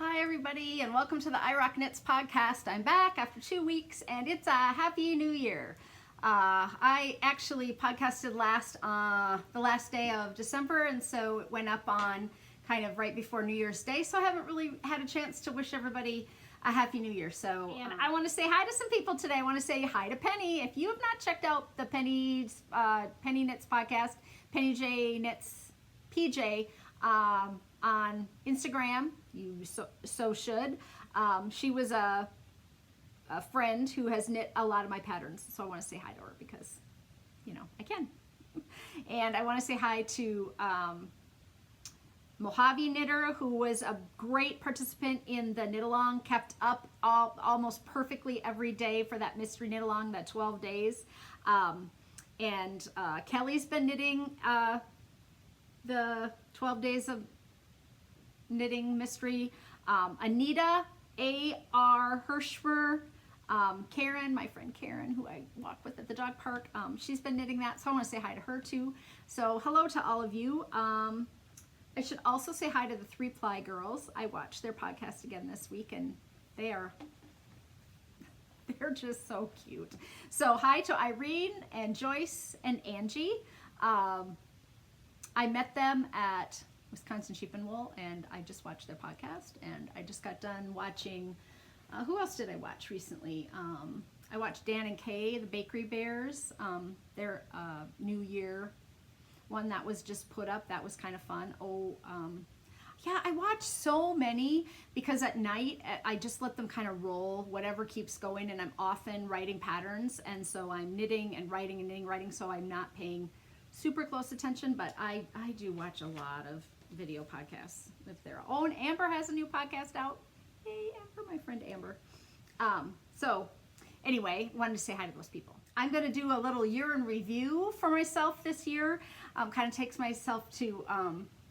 Hi everybody, and welcome to the IROC Knits podcast. I'm back after 2 weeks and it's a happy new year. I actually podcasted the last day of December, and so it went up on kind of right before New Year's Day, so I haven't really had a chance to wish everybody a happy new year. So and I want to say hi to some people today. I want to say hi to Penny. If you have not checked out the Penny Knits podcast, Penny J Knits PJ, on Instagram, you so should. She was a friend who has knit a lot of my patterns, so I want to say hi to her because, you know, I can. And I want to say hi to Mojaveknitter, who was a great participant in the knit along, kept up almost perfectly every day for that mystery knit along, that 12 days. And Kelly's been knitting the 12 days of knitting mystery. Anita, arhershman, Karen, my friend Karen, who I walk with at the dog park, she's been knitting that, so I want to say hi to her too. So hello to all of you. I should also say hi to the 3-Ply girls. I watched their podcast again this week, and they're just so cute. So hi to Irene and Joyce and Angie. I met them at Wisconsin Sheep and Wool, and I just watched their podcast, and I just got done watching, who else did I watch recently? I watched Dan and Kay, the Bakery Bears, their New Year one that was just put up. That was kind of fun. Yeah, I watch so many because at night I just let them kind of roll, whatever keeps going, and I'm often writing patterns, and so I'm knitting and writing and knitting, writing, so I'm not paying super close attention, but I do watch a lot of video podcasts if they're and Amber has a new podcast out. Hey Amber, my friend Amber. So anyway, wanted to say hi to those people. I'm going to do a little year in review for myself this year. Kind of takes myself to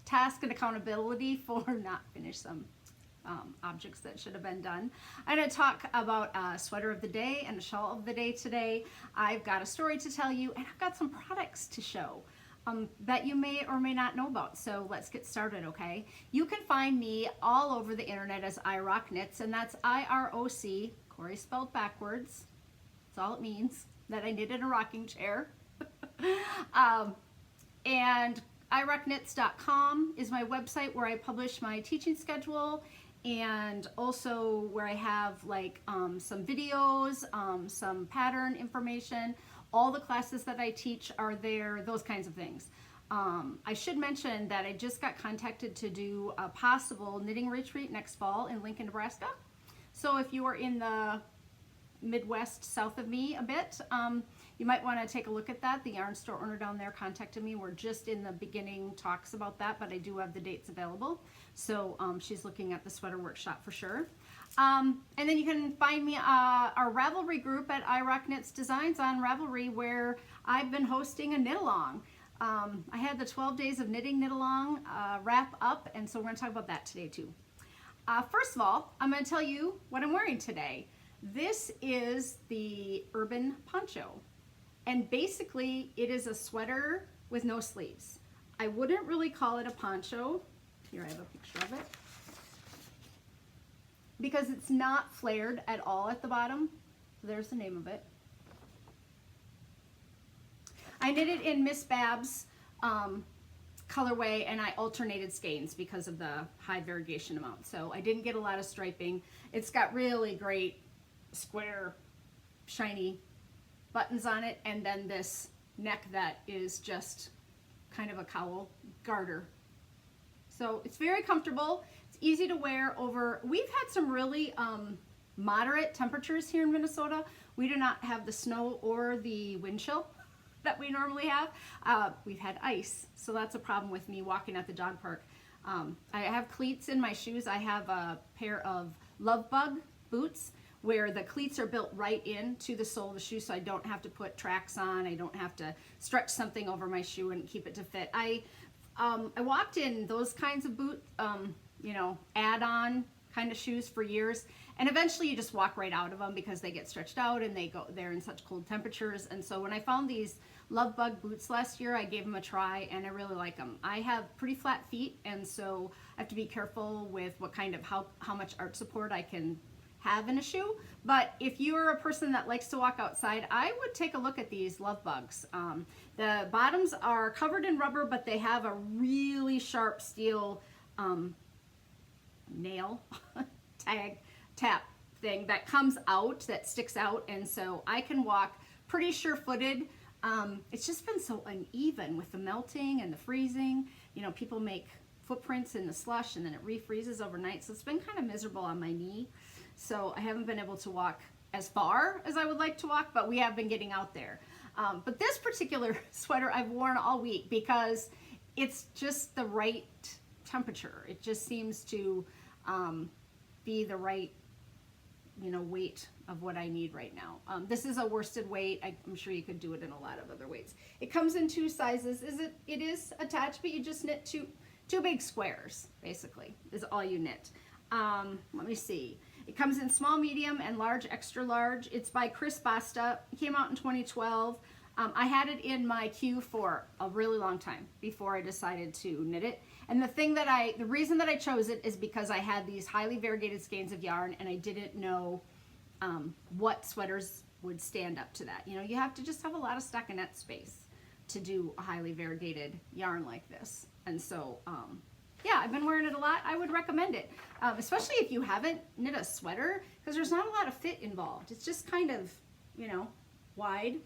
task and accountability for not finished some objects that should have been done. I'm going to talk about a sweater of the day and a shawl of the day today. I've got a story to tell you, and I've got some products to show that you may or may not know about. So let's get started, okay? You can find me all over the internet as Irocknits, and that's I-R-O-C, Kory spelled backwards. That's all it means, that I knit in a rocking chair. And Irocknits.com is my website where I publish my teaching schedule, and also where I have like some videos, some pattern information. All the classes that I teach are there, those kinds of things. I should mention that I just got contacted to do a possible knitting retreat next fall in Lincoln, Nebraska. So if you are in the Midwest south of me a bit, you might want to take a look at that. The yarn store owner down there contacted me. We're just in the beginning talks about that, but I do have the dates available. So she's looking at the sweater workshop for sure. And then you can find me our Ravelry group at Irocknits Designs on Ravelry, where I've been hosting a knit along. I had the 12 days of knitting knit along wrap up, and so we're going to talk about that today too. First of all, I'm going to tell you what I'm wearing today. This is the Urban Poncho, and basically it is a sweater with no sleeves. I wouldn't really call it a poncho. Here, I have a picture of it. Because it's not flared at all at the bottom. There's the name of it. I knit it in Miss Bab's colorway, and I alternated skeins because of the high variegation amount. So I didn't get a lot of striping. It's got really great square, shiny buttons on it, and then this neck that is just kind of a cowl garter. So it's very comfortable. It's easy to wear over. We've had some really moderate temperatures here in Minnesota. We do not have the snow or the wind chill that we normally have. We've had ice, so that's a problem with me walking at the dog park. I have cleats in my shoes. I have a pair of Love Bug boots where the cleats are built right into the sole of the shoe, so I don't have to put tracks on. I don't have to stretch something over my shoe and keep it to fit. I walked in those kinds of boot, you know, add-on kind of shoes for years, and eventually you just walk right out of them because they get stretched out and they're in such cold temperatures. And so when I found these Love Bug boots last year, I gave them a try and I really like them. I have pretty flat feet, and so I have to be careful with what kind of how much arch support I can have in a shoe. But if you're a person that likes to walk outside, I would take a look at these Love Bugs. The bottoms are covered in rubber, but they have a really sharp steel nail tap thing that comes out, that sticks out, and so I can walk pretty sure-footed. It's just been so uneven with the melting and the freezing. You know, people make footprints in the slush and then it refreezes overnight, so it's been kind of miserable on my knee. So I haven't been able to walk as far as I would like to walk, but we have been getting out there. But this particular sweater I've worn all week because it's just the right temperature. It just seems to be the right, you know, weight of what I need right now. This is a worsted weight. I'm sure you could do it in a lot of other weights. It comes in 2 sizes. It is attached, but you just knit two big squares, basically, is all you knit. Let me see. It comes in small, medium, and large, extra large. It's by Chris Basta. It came out in 2012. I had it in my queue for a really long time before I decided to knit it. And the reason that I chose it is because I had these highly variegated skeins of yarn and I didn't know what sweaters would stand up to that. You know, you have to just have a lot of stockinette space to do a highly variegated yarn like this. And so, yeah, I've been wearing it a lot. I would recommend it, especially if you haven't knit a sweater, because there's not a lot of fit involved. It's just kind of, you know, wide.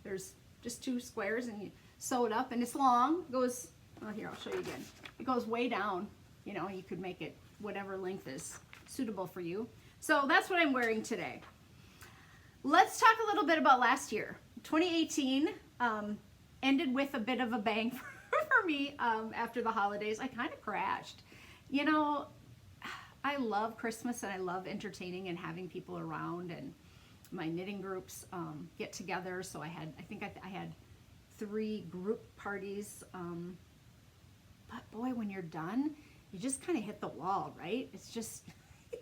There's just 2 squares and you sew it up, and it's long. It goes, oh, here, I'll show you again. It goes way down. You know, you could make it whatever length is suitable for you. So that's what I'm wearing today. Let's talk a little bit about last year. 2018 ended with a bit of a bang for me after the holidays. I kind of crashed. You know, I love Christmas and I love entertaining and having people around, and my knitting groups get together. So I think I had 3 group parties. But boy, when you're done, you just kind of hit the wall, right? It's just,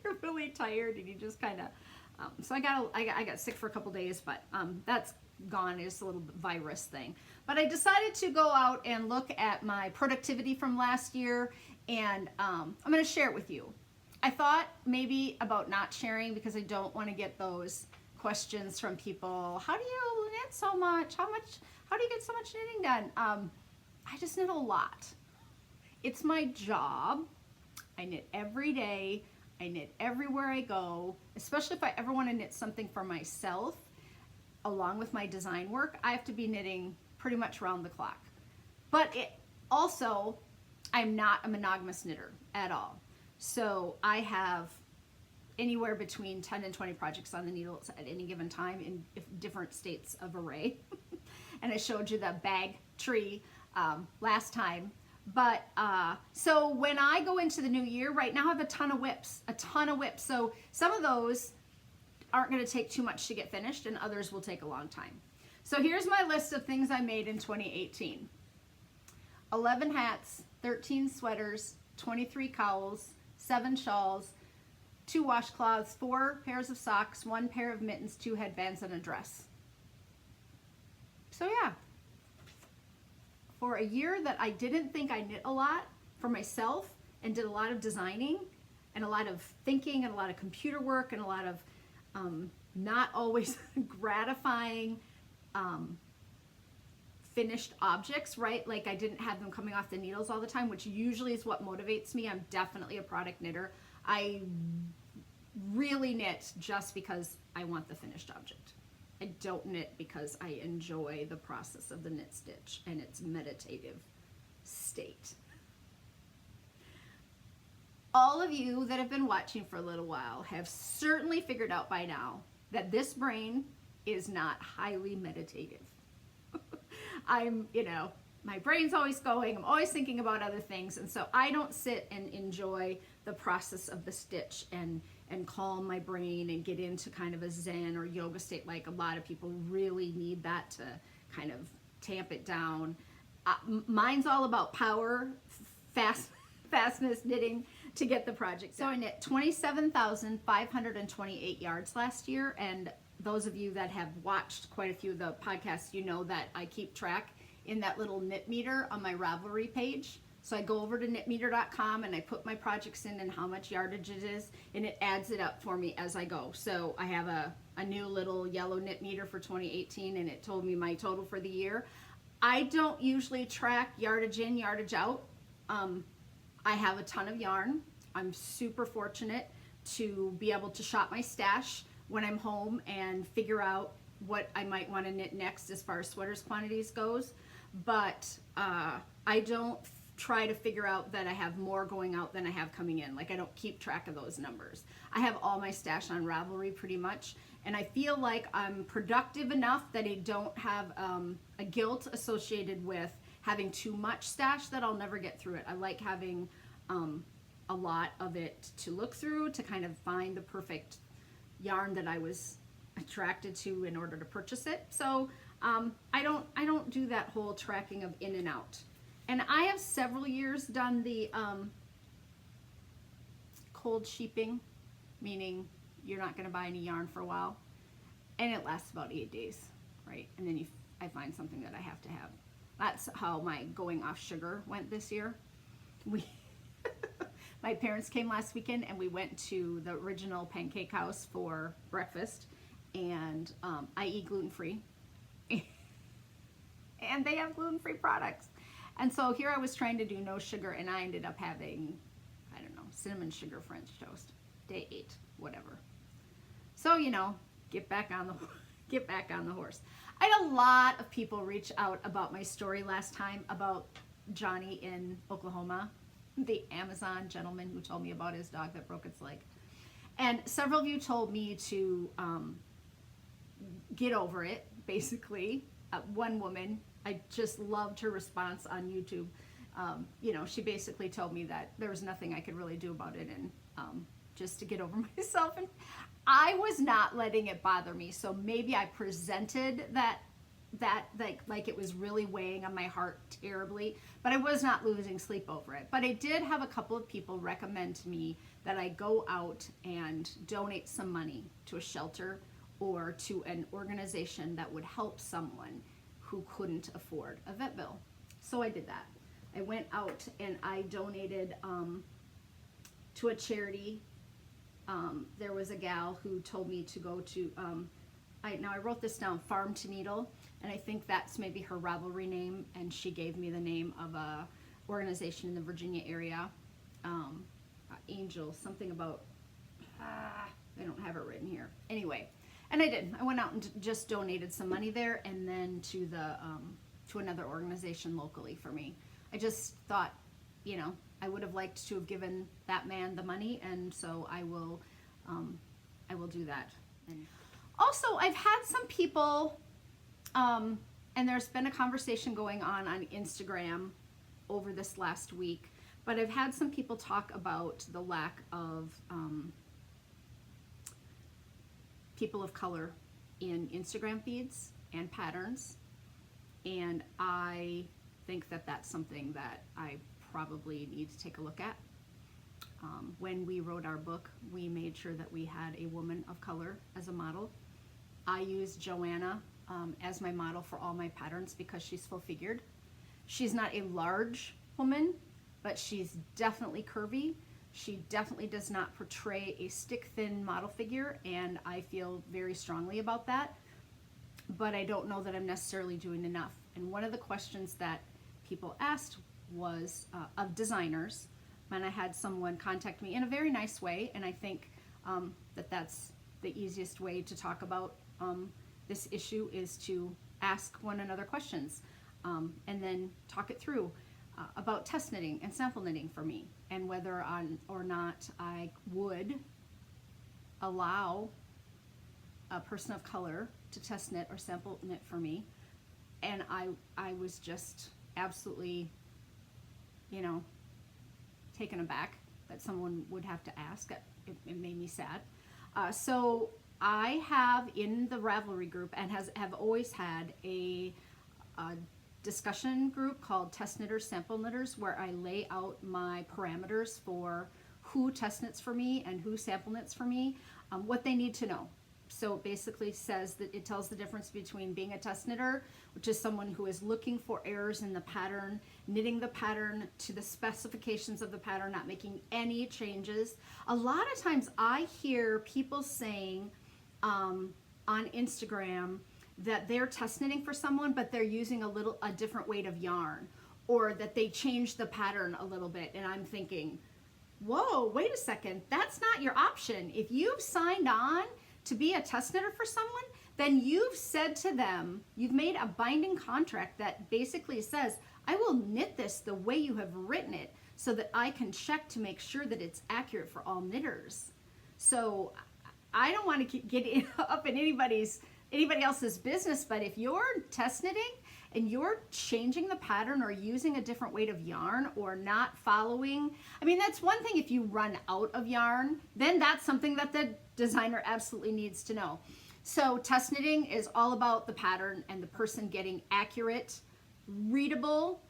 you're really tired and you just kind of, so I got sick for a couple days, but that's gone. It's a little virus thing. But I decided to go out and look at my productivity from last year, and I'm going to share it with you. I thought maybe about not sharing because I don't want to get those questions from people. How do you knit so much? How do you get so much knitting done? I just knit a lot. It's my job. I knit every day. I knit everywhere I go, especially if I ever want to knit something for myself along with my design work. I have to be knitting pretty much round the clock. But also, I'm not a monogamous knitter at all. So I have anywhere between 10 and 20 projects on the needles at any given time in different states of array. And I showed you the bag tree last time. But so when I go into the new year, right now I have a ton of whips. So some of those aren't going to take too much to get finished, and others will take a long time. So here's my list of things I made in 2018. 11 hats, 13 sweaters, 23 cowls, 7 shawls, 2 washcloths, 4 pairs of socks, 1 pair of mittens, 2 headbands, and a dress. So yeah, for a year that I didn't think I knit a lot for myself and did a lot of designing and a lot of thinking and a lot of computer work and a lot of not always gratifying finished objects, right? Like I didn't have them coming off the needles all the time, which usually is what motivates me. I'm definitely a product knitter. I really knit just because I want the finished object. I don't knit because I enjoy the process of the knit stitch and its meditative state. All of you that have been watching for a little while have certainly figured out by now that this brain is not highly meditative. My brain's always going, I'm always thinking about other things, and so I don't sit and enjoy the process of the stitch and calm my brain and get into kind of a zen or yoga state like a lot of people really need that to kind of tamp it down. Mine's all about power, fastness, knitting, to get the project done. So I knit 27,528 yards last year, and those of you that have watched quite a few of the podcasts, you know that I keep track in that little knit meter on my Ravelry page. So I go over to knitmeter.com and I put my projects in and how much yardage it is, and it adds it up for me as I go. So I have a new little yellow knit meter for 2018, and it told me my total for the year. I don't usually track yardage in, yardage out. I have a ton of yarn. I'm super fortunate to be able to shop my stash when I'm home and figure out what I might want to knit next as far as sweaters quantities goes. But I don't try to figure out that I have more going out than I have coming in. Like, I don't keep track of those numbers. I have all my stash on Ravelry pretty much, and I feel like I'm productive enough that I don't have a guilt associated with having too much stash that I'll never get through it. I like having a lot of it to look through to kind of find the perfect yarn that I was attracted to in order to purchase it. So I don't do that whole tracking of in and out. And I have several years done the cold sheeping, meaning you're not going to buy any yarn for a while, and it lasts about 8 days, right? And then I find something that I have to have. That's how my going off sugar went this year. My parents came last weekend, and we went to the original pancake house for breakfast, and I eat gluten-free, and they have gluten-free products. And so here I was trying to do no sugar, and I ended up having, I don't know, cinnamon sugar French toast. Day 8, whatever. So, you know, get back on the horse. I had a lot of people reach out about my story last time about Johnny in Oklahoma, the Amazon gentleman who told me about his dog that broke its leg. And several of you told me to get over it, basically. One woman, I just loved her response on YouTube. You know, she basically told me that there was nothing I could really do about it, and just to get over myself. And I was not letting it bother me, so maybe I presented that like it was really weighing on my heart terribly, but I was not losing sleep over it. But I did have a couple of people recommend to me that I go out and donate some money to a shelter or to an organization that would help someone who couldn't afford a vet bill. So I did that. I went out and I donated to a charity. There was a gal who told me to go to, now I wrote this down, Farm to Needle, and I think that's maybe her Ravelry name, and she gave me the name of a organization in the Virginia area, Angel, something about, I don't have it written here. Anyway, and I did. I went out and just donated some money there, and then to the to another organization locally for me. I just thought, you know, I would have liked to have given that man the money, and so I will do that. And also, I've had some people, and there's been a conversation going on Instagram over this last week, but I've had some people talk about the lack of people of color in Instagram feeds and patterns, and I think that that's something that I probably need to take a look at. When we wrote our book, we made sure that we had a woman of color as a model. I used Joanna as my model for all my patterns because she's full-figured. She's not a large woman, but she's definitely curvy. She definitely does not portray a stick-thin model figure, and I feel very strongly about that. But I don't know that I'm necessarily doing enough. And one of the questions that people asked was of designers, and I had someone contact me in a very nice way, and I think that that's the easiest way to talk about this issue is to ask one another questions and then talk it through about test knitting and sample knitting for me, and whether or not I would allow a person of color to test knit or sample knit for me. And I was just absolutely, you know, taken aback that someone would have to ask. It made me sad. So I have in the Ravelry group and have always had a discussion group called Test Knitters, Sample Knitters, where I lay out my parameters for who test knits for me and who sample knits for me, what they need to know. So it basically says that it tells the difference between being a test knitter, which is someone who is looking for errors in the pattern, knitting the pattern to the specifications of the pattern, not making any changes. A lot of times I hear people saying on Instagram that they're test knitting for someone, but they're using a different weight of yarn, or that they changed the pattern a little bit. And I'm thinking, whoa, wait a second, that's not your option. If you've signed on to be a test knitter for someone, then you've said to them, you've made a binding contract that basically says, I will knit this the way you have written it so that I can check to make sure that it's accurate for all knitters. So I don't want to get up in anybody else's business, but if you're test knitting and you're changing the pattern or using a different weight of yarn or not following, I mean, that's one thing. If you run out of yarn, then that's something that the designer absolutely needs to know. So test knitting is all about the pattern and the person getting accurate, readable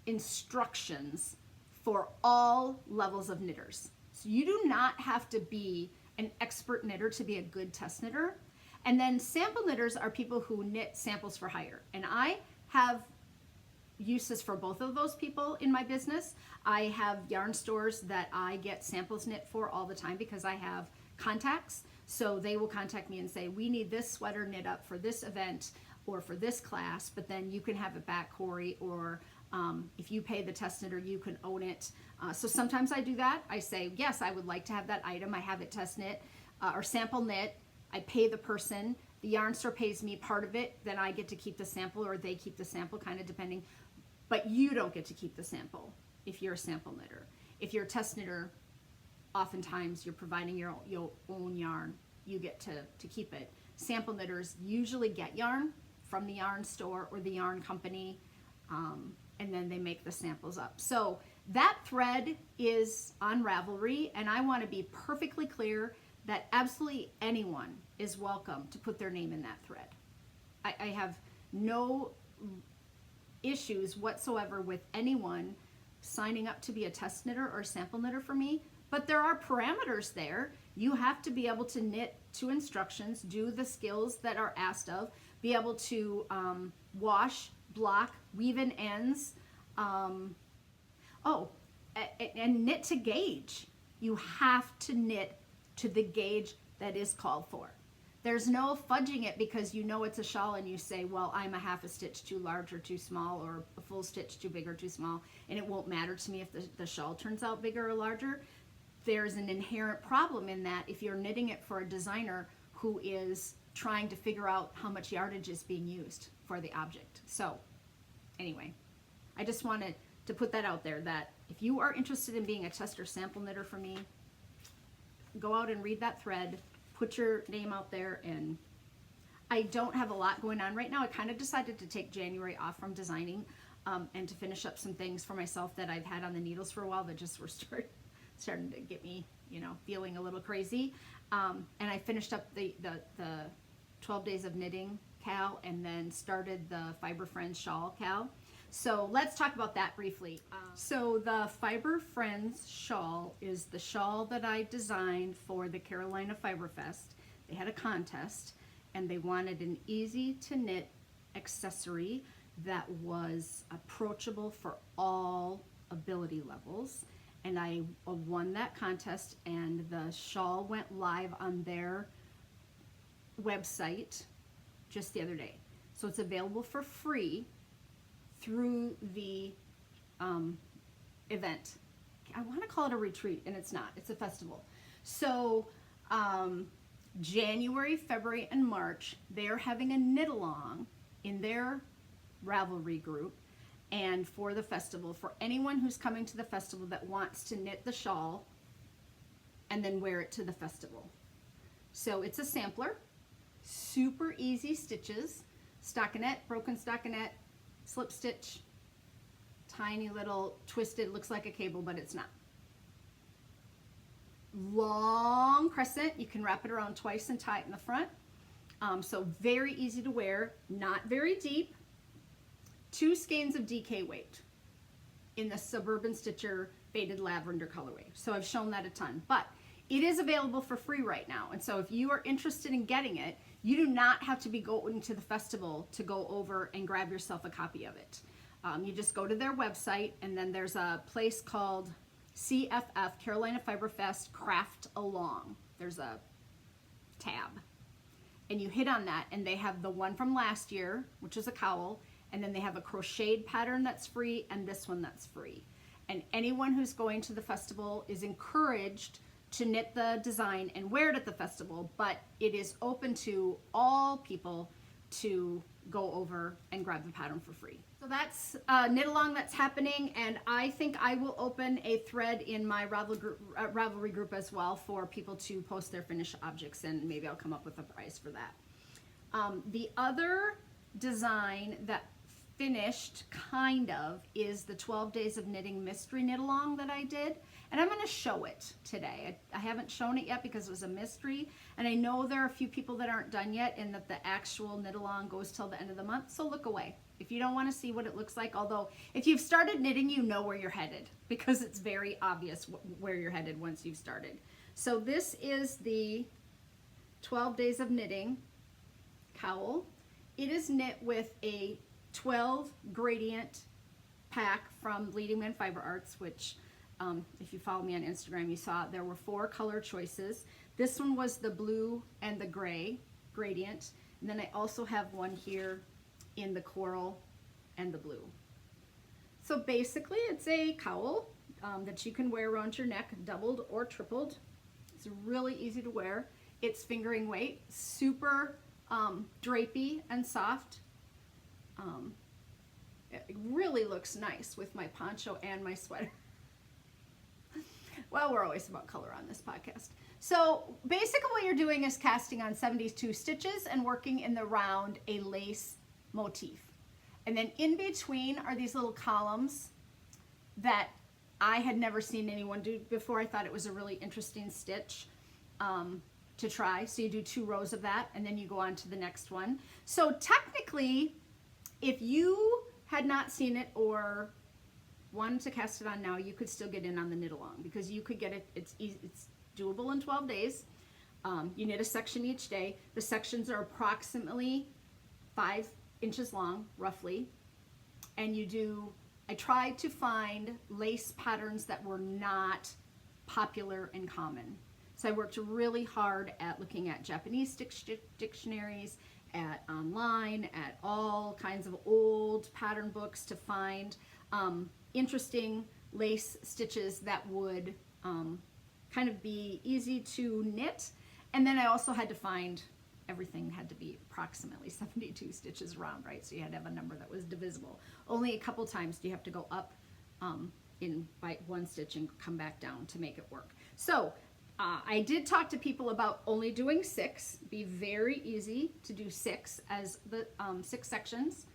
instructions for all levels of knitters. So you do not have to be an expert knitter to be a good test knitter. And then sample knitters are people who knit samples for hire. And I have uses for both of those people in my business. I have yarn stores that I get samples knit for all the time because I have contacts. So they will contact me and say, we need this sweater knit up for this event or for this class, but then you can have it back, Kory, or if you pay the test knitter, you can own it. So sometimes I do that. I say, yes, I would like to have that item. I have it test knit or sample knit. I pay the person, the yarn store pays me part of it, then I get to keep the sample or they keep the sample, kind of depending. But you don't get to keep the sample if you're a sample knitter. If you're a test knitter, oftentimes you're providing your own yarn. You get to keep it. Sample knitters usually get yarn from the yarn store or the yarn company, and then they make the samples up. So that thread is on Ravelry, and I want to be perfectly clear that absolutely anyone is welcome to put their name in that thread. I have no issues whatsoever with anyone signing up to be a test knitter or sample knitter for me, but there are parameters there. You have to be able to knit to instructions, do the skills that are asked of, be able to wash, block, weave in ends, and knit to gauge. You have to knit to the gauge that is called for. There's no fudging it because you know it's a shawl and you say, well, I'm a half a stitch too large or too small, or a full stitch too big or too small, and it won't matter to me if the shawl turns out bigger or larger. There's an inherent problem in that if you're knitting it for a designer who is trying to figure out how much yardage is being used for the object. So anyway, I just wanted to put that out there, that if you are interested in being a test or sample knitter for me, go out and read that thread, put your name out there. And I don't have a lot going on right now. I kind of decided to take January off from designing and to finish up some things for myself that I've had on the needles for a while that just were starting to get me, feeling a little crazy. And I finished up the 12 days of knitting KAL and then started the Fiber Friends Shawl KAL. So let's talk about that briefly. So the Fiber Friends shawl is the shawl that I designed for the Carolina Fiber Fest. They had a contest and they wanted an easy to knit accessory that was approachable for all ability levels. And I won that contest, and the shawl went live on their website just the other day. So it's available for free through the event. I want to call it a retreat, and it's not. It's a festival. So January, February, and March, they're having a knit along in their Ravelry group, and for the festival, for anyone who's coming to the festival that wants to knit the shawl and then wear it to the festival. So it's a sampler, super easy stitches, stockinette, broken stockinette, slip stitch, tiny little twisted, looks like a cable, but it's not. Long crescent, you can wrap it around twice and tie it in the front. So very easy to wear, not very deep. 2 skeins of DK weight in the Suburban Stitcher faded lavender colorway. So I've shown that a ton, but it is available for free right now. And so if you are interested in getting it, you do not have to be going to the festival to go over and grab yourself a copy of it. You just go to their website, and then there's a place called CFF, Carolina Fiber Fest Craft Along. There's a tab, and you hit on that, and they have the one from last year, which is a cowl, and then they have a crocheted pattern that's free, and this one that's free. And anyone who's going to the festival is encouraged to knit the design and wear it at the festival, but it is open to all people to go over and grab the pattern for free. So that's knit along that's happening, and I think I will open a thread in my Ravelry group as well for people to post their finished objects, and maybe I'll come up with a prize for that. The other design that finished kind of is the 12 Days of Knitting mystery knit along that I did, and I'm going to show it today. I haven't shown it yet because it was a mystery, and I know there are a few people that aren't done yet, and that the actual knit along goes till the end of the month, so look away if you don't want to see what it looks like. Although if you've started knitting, you know where you're headed, because it's very obvious where you're headed once you've started. So this is the 12 Days of Knitting cowl. It is knit with a 12 gradient pack from Leading Man Fiber Arts, which if you follow me on Instagram, you saw there were 4 color choices. This one was the blue and the gray gradient, and then I also have one here in the coral and the blue. So basically it's a cowl that you can wear around your neck, doubled or tripled. It's really easy to wear. It's fingering weight, super drapey and soft. It really looks nice with my poncho and my sweater. Well, we're always about color on this podcast. So basically what you're doing is casting on 72 stitches and working in the round a lace motif. And then in between are these little columns that I had never seen anyone do before. I thought it was a really interesting stitch to try. So you do 2 rows of that, and then you go on to the next one. So technically, if you had not seen it or wanted to cast it on now, you could still get in on the knit along, because you could get it. It's easy, it's doable in 12 days. You knit a section each day. The sections are approximately 5 inches long, roughly. And you do, I tried to find lace patterns that were not popular and common. So I worked really hard at looking at Japanese dictionaries, at online, at all kinds of old pattern books to find interesting lace stitches that would kind of be easy to knit. And then I also had to find everything had to be approximately 72 stitches around, right? So you had to have a number that was divisible. Only a couple times do you have to go up by 1 stitch and come back down to make it work. So I did talk to people about only doing 6. Be very easy to do 6 as the 6 sections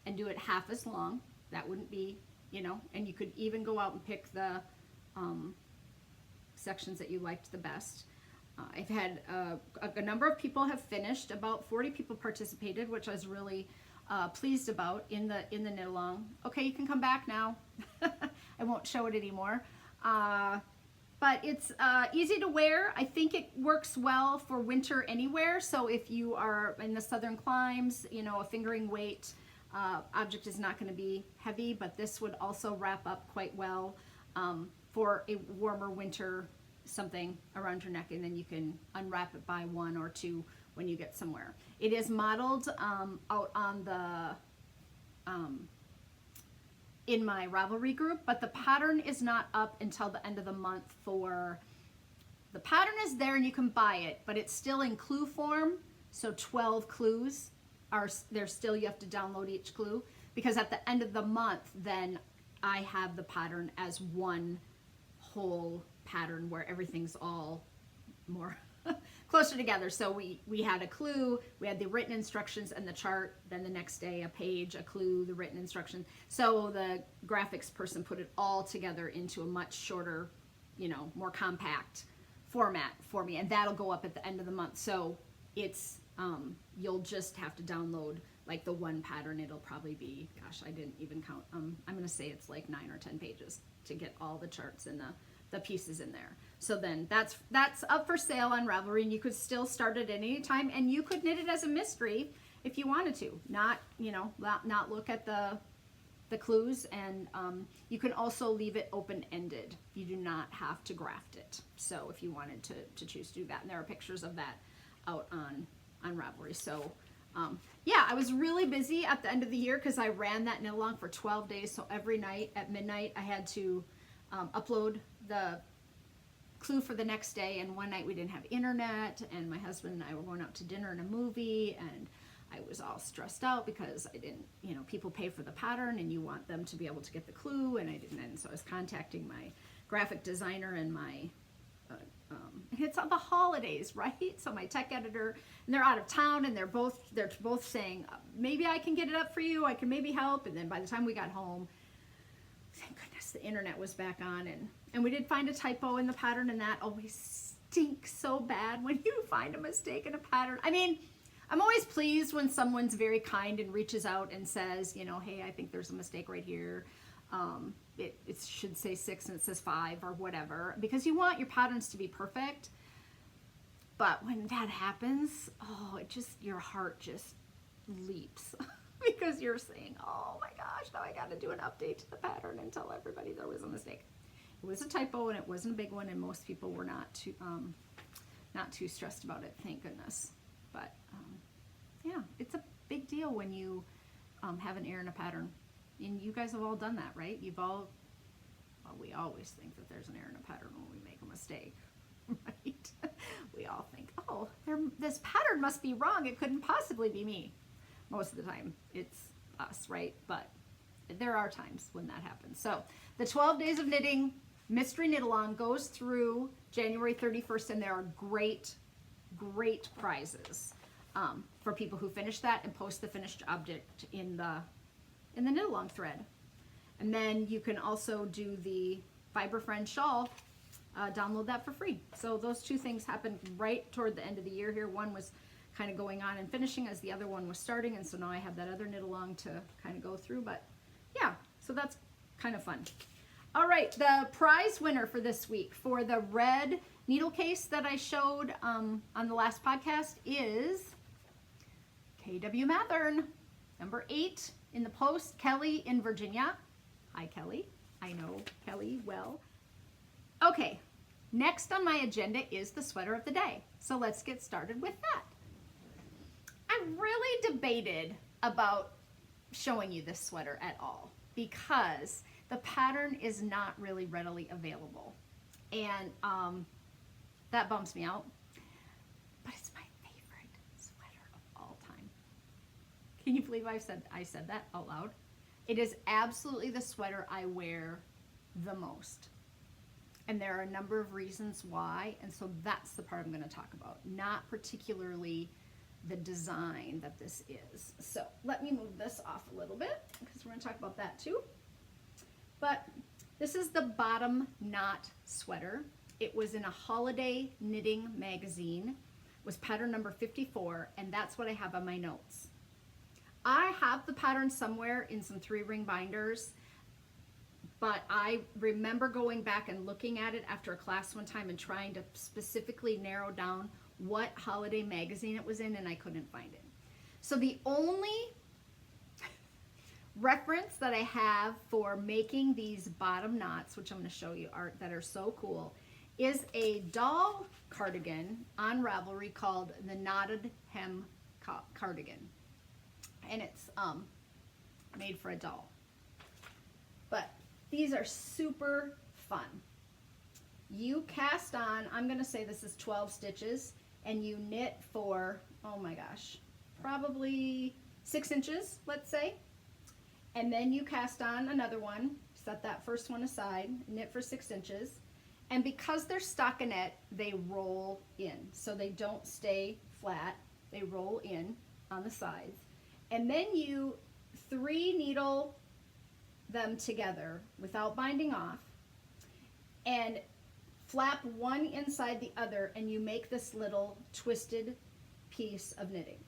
and do it half as long. That wouldn't be, you know, and you could even go out and pick the sections that you liked the best. I've had a number of people have finished. About 40 people participated, which I was really pleased about in the knit along. Okay, you can come back now. I won't show it anymore. But it's easy to wear. I think it works well for winter anywhere. So if you are in the southern climes, you know, a fingering weight object is not going to be heavy, but this would also wrap up quite well for a warmer winter something around your neck, and then you can unwrap it by 1 or 2 when you get somewhere. It is modeled out on the in my Ravelry group, but the pattern is not up until the end of the month. For the pattern is there and you can buy it, but it's still in clue form, so 12 clues are there still. You have to download each clue, because at the end of the month then I have the pattern as one whole pattern where everything's all more closer together. So we had a clue, we had the written instructions and the chart, then the next day a page, a clue, the written instructions. So the graphics person put it all together into a much shorter, you know, more compact format for me, and that'll go up at the end of the month. So it's you'll just have to download like the one pattern, it'll probably be, gosh, I didn't even count. I'm going to say it's like 9 or 10 pages to get all the charts and the pieces in there. So then that's up for sale on Ravelry, and you could still start it at any time, and you could knit it as a mystery if you wanted to, not, you know, not look at the clues, and you can also leave it open-ended. You do not have to graft it. So if you wanted to choose to do that, and there are pictures of that out on Ravelry. So yeah, I was really busy at the end of the year because I ran that knit along for 12 days. So every night at midnight, I had to upload the clue for the next day. And one night we didn't have internet, and my husband and I were going out to dinner and a movie, and I was all stressed out because I didn't, you know, people pay for the pattern and you want them to be able to get the clue, and I didn't. And so I was contacting my graphic designer and my it's the holidays, right? So my tech editor, and they're out of town, and they're both saying, maybe I can get it up for you, I can maybe help. And then by the time we got home, thank goodness the internet was back on, and we did find a typo in the pattern, and that always stinks so bad when you find a mistake in a pattern. I mean, I'm always pleased when someone's very kind and reaches out and says, you know, hey, I think there's a mistake right here. It should say 6 and it says 5 or whatever, because you want your patterns to be perfect. But when that happens, oh, it just, your heart just leaps because you're saying, oh my gosh, now I got to do an update to the pattern and tell everybody there was a mistake. It was a typo, and it wasn't a big one, and most people were not too stressed about it, thank goodness. But yeah, it's a big deal when you have an error in a pattern. And you guys have all done that, right? You've all, well, we always think that there's an error in a pattern when we make a mistake, right? We all think, oh, this pattern must be wrong. It couldn't possibly be me. Most of the time, it's us, right? But there are times when that happens. So the 12 Days of Knitting Mystery Knit Along goes through January 31st, and there are great prizes for people who finish that and post the finished object in the knit along thread. And then you can also do the Fiber Friend shawl, download that for free. So those two things happened right toward the end of the year here. One was kind of going on and finishing as the other one was starting, and so now I have that other knit along to kind of go through. But yeah, so that's kind of fun. All right, the prize winner for this week for the red needle case that I showed on the last podcast is Kwmathern, number 8 in the post, Kelly in Virginia. Hi, Kelly. I know Kelly well. Okay, next on my agenda is the sweater of the day. So let's get started with that. I really debated about showing you this sweater at all because the pattern is not really readily available. And that bums me out. But it's my favorite sweater of all time. Can you believe I said that out loud? It is absolutely the sweater I wear the most. And there are a number of reasons why, and so that's the part I'm going to talk about, not particularly the design that this is. So let me move this off a little bit because we're going to talk about that too. But this is the bottom knot sweater. It was in a holiday knitting magazine. It was pattern number 54, and that's what I have on my notes. I have the pattern somewhere in some 3-ring binders, but I remember going back and looking at it after a class one time and trying to specifically narrow down what holiday magazine it was in, and I couldn't find it. So the only reference that I have for making these bottom knots, which I'm going to show you, that are so cool, is a doll cardigan on Ravelry called the Knotted Hem Cardigan. And it's made for a doll. But these are super fun. You cast on, I'm going to say this is 12 stitches, and you knit for, oh my gosh, probably 6 inches, let's say. And then you cast on another one, set that first one aside, knit for 6 inches. And because they're stockinette, they roll in. So they don't stay flat, they roll in on the sides. And then you 3 needle them together without binding off and flap one inside the other, and you make this little twisted piece of knitting.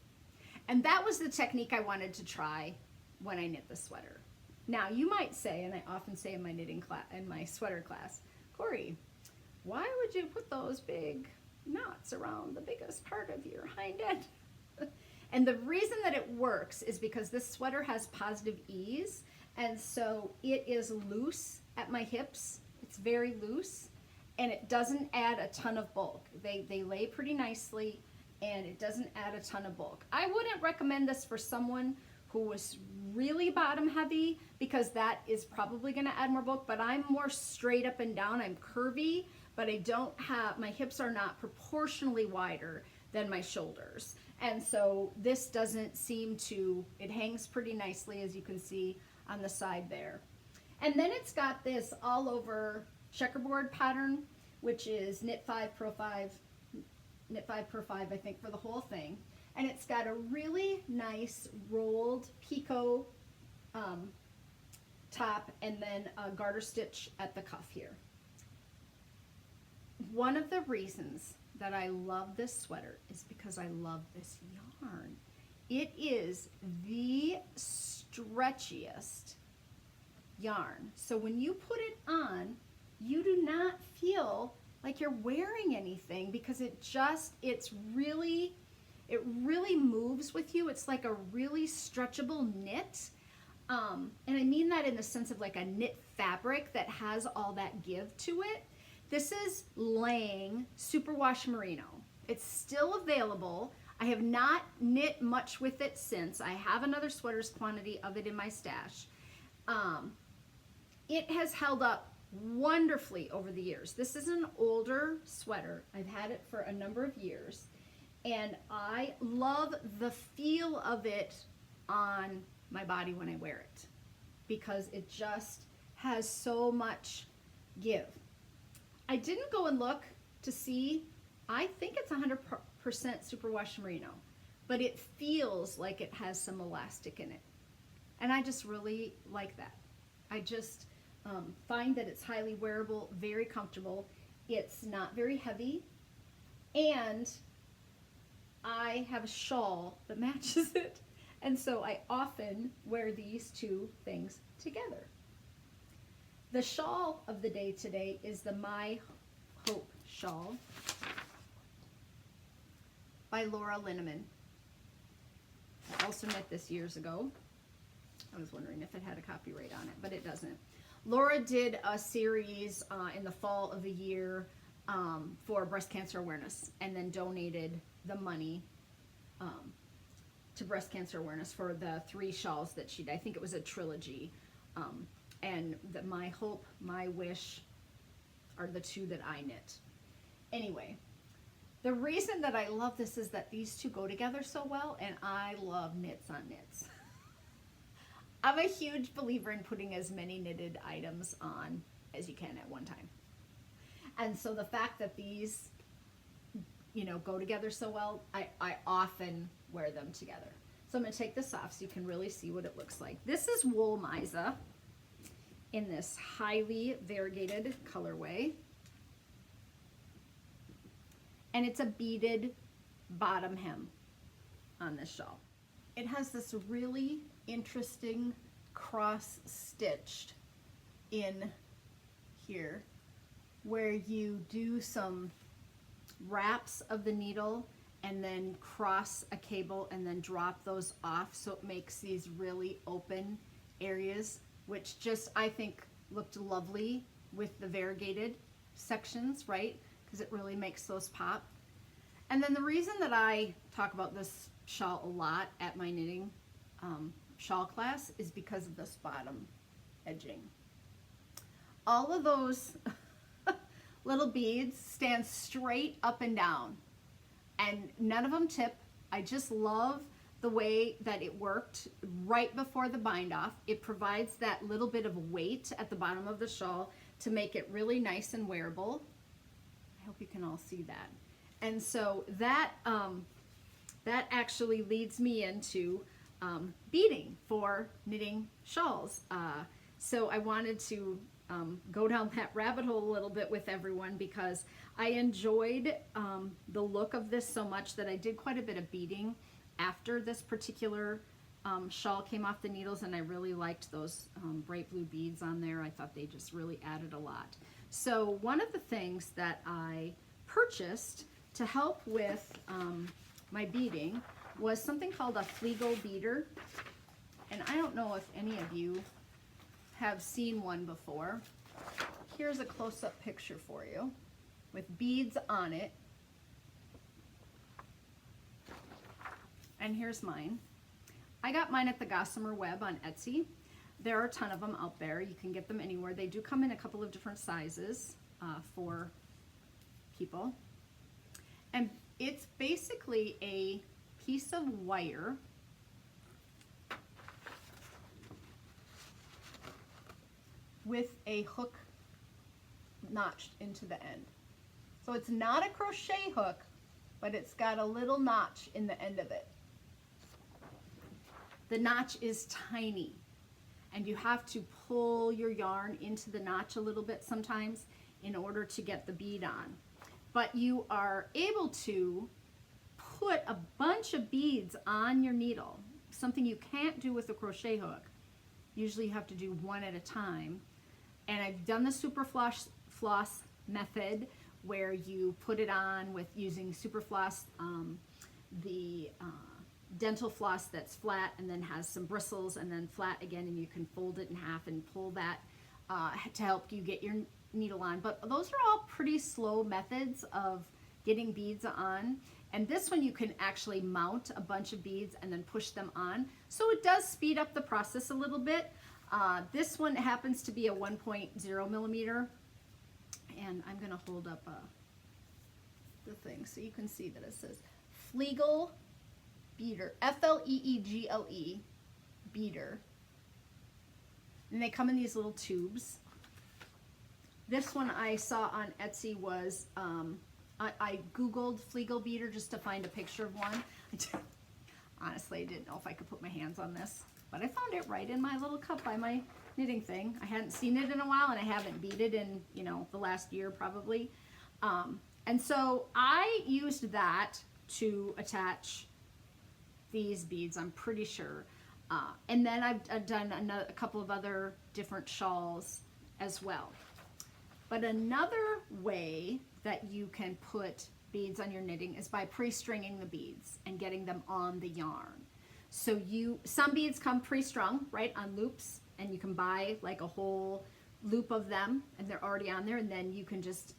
And that was the technique I wanted to try when I knit the sweater. Now you might say, and I often say in my knitting class, in my sweater class, Kory, why would you put those big knots around the biggest part of your hind end? And the reason that it works is because this sweater has positive ease, and so it is loose at my hips. It's very loose, and it doesn't add a ton of bulk. They lay pretty nicely, and it doesn't add a ton of bulk. I wouldn't recommend this for someone who was really bottom heavy, because that is probably gonna add more bulk, but I'm more straight up and down. I'm curvy, but I don't have, my hips are not proportionally wider than my shoulders. And so this doesn't seem to, it hangs pretty nicely, as you can see on the side there. And then it's got this all over checkerboard pattern, which is knit 5, purl 5, knit 5, purl 5, I think, for the whole thing. And it's got a really nice rolled picot top, and then a garter stitch at the cuff here. One of the reasons that I love this sweater is because I love this yarn. It is the stretchiest yarn. So when you put it on, you do not feel like you're wearing anything, because it really moves with you. It's like a really stretchable knit. And I mean that in the sense of like a knit fabric that has all that give to it. This is Lang Superwash Merino. It's still available. I have not knit much with it since. I have another sweater's quantity of it in my stash. It has held up wonderfully over the years. This is an older sweater. I've had it for a number of years, and I love the feel of it on my body when I wear it, because it just has so much give. I didn't go and look to see. I think it's 100% superwash merino, but it feels like it has some elastic in it, and I just really like that. I just find that it's highly wearable, very comfortable. It's not very heavy, and I have a shawl that matches it, and so I often wear these two things together. The shawl of the day today is the My Hope shawl by Laura Linneman. I also knit this years ago. I was wondering if it had a copyright on it, but it doesn't. Laura did a series in the fall of the year for breast cancer awareness, and then donated the money to breast cancer awareness for the 3 shawls that she did. I think it was a trilogy. And My Hope, My Wish are the 2 that I knit. Anyway, the reason that I love this is that these 2 go together so well, and I love knits on knits. I'm a huge believer in putting as many knitted items on as you can at one time. And so the fact that these, you know, go together so well, I often wear them together. So I'm going to take this off so you can really see what it looks like. This is Wool Miza in this highly variegated colorway. And it's a beaded bottom hem on this shawl. It has this really interesting cross stitched in here, where you do some wraps of the needle and then cross a cable and then drop those off, so it makes these really open areas, which just, I think, looked lovely with the variegated sections, right? Because it really makes those pop. And then the reason that I talk about this shawl a lot at my knitting shawl class is because of this bottom edging. All of those little beads stand straight up and down, and none of them tip. I just love the way that it worked right before the bind off. It provides that little bit of weight at the bottom of the shawl to make it really nice and wearable. I hope you can all see that. And so that that actually leads me into beading for knitting shawls. So I wanted to go down that rabbit hole a little bit with everyone, because I enjoyed the look of this so much that I did quite a bit of beading after this particular shawl came off the needles, and I really liked those bright blue beads on there. I thought they just really added a lot. So one of the things that I purchased to help with my beading was something called a Fleegle Beader. And I don't know if any of you have seen one before. Here's a close-up picture for you with beads on it. And here's mine. I got mine at the Gossamer Web on Etsy. There are a ton of them out there. You can get them anywhere. They do come in a couple of different sizes for people. And it's basically a piece of wire with a hook notched into the end. So it's not a crochet hook, but it's got a little notch in the end of it. The notch is tiny, and you have to pull your yarn into the notch a little bit sometimes in order to get the bead on. But you are able to put a bunch of beads on your needle, something you can't do with a crochet hook. Usually you have to do one at a time. And I've done the super floss method where you put it on with using super floss, the dental floss that's flat and then has some bristles, and then flat again, and you can fold it in half and pull that to help you get your needle on. But those are all pretty slow methods of getting beads on. And this one you can actually mount a bunch of beads and then push them on. So it does speed up the process a little bit. This one happens to be a 1.0 millimeter. And I'm going to hold up the thing so you can see that it says Fleegle Beader, F-L-E-E-G-L-E, Beader. And they come in these little tubes. This one I saw on Etsy was, I Googled Fleegle Beader just to find a picture of one. Honestly, I didn't know if I could put my hands on this, but I found it right in my little cup by my knitting thing. I hadn't seen it in a while, and I haven't beaded in, you know, the last year probably. And so I used that to attach these beads, I'm pretty sure. And then I've done a couple of other different shawls as well. But another way that you can put beads on your knitting is by pre-stringing the beads and getting them on the yarn. So some beads come pre-strung, right, on loops, and you can buy like a whole loop of them and they're already on there, and then you can just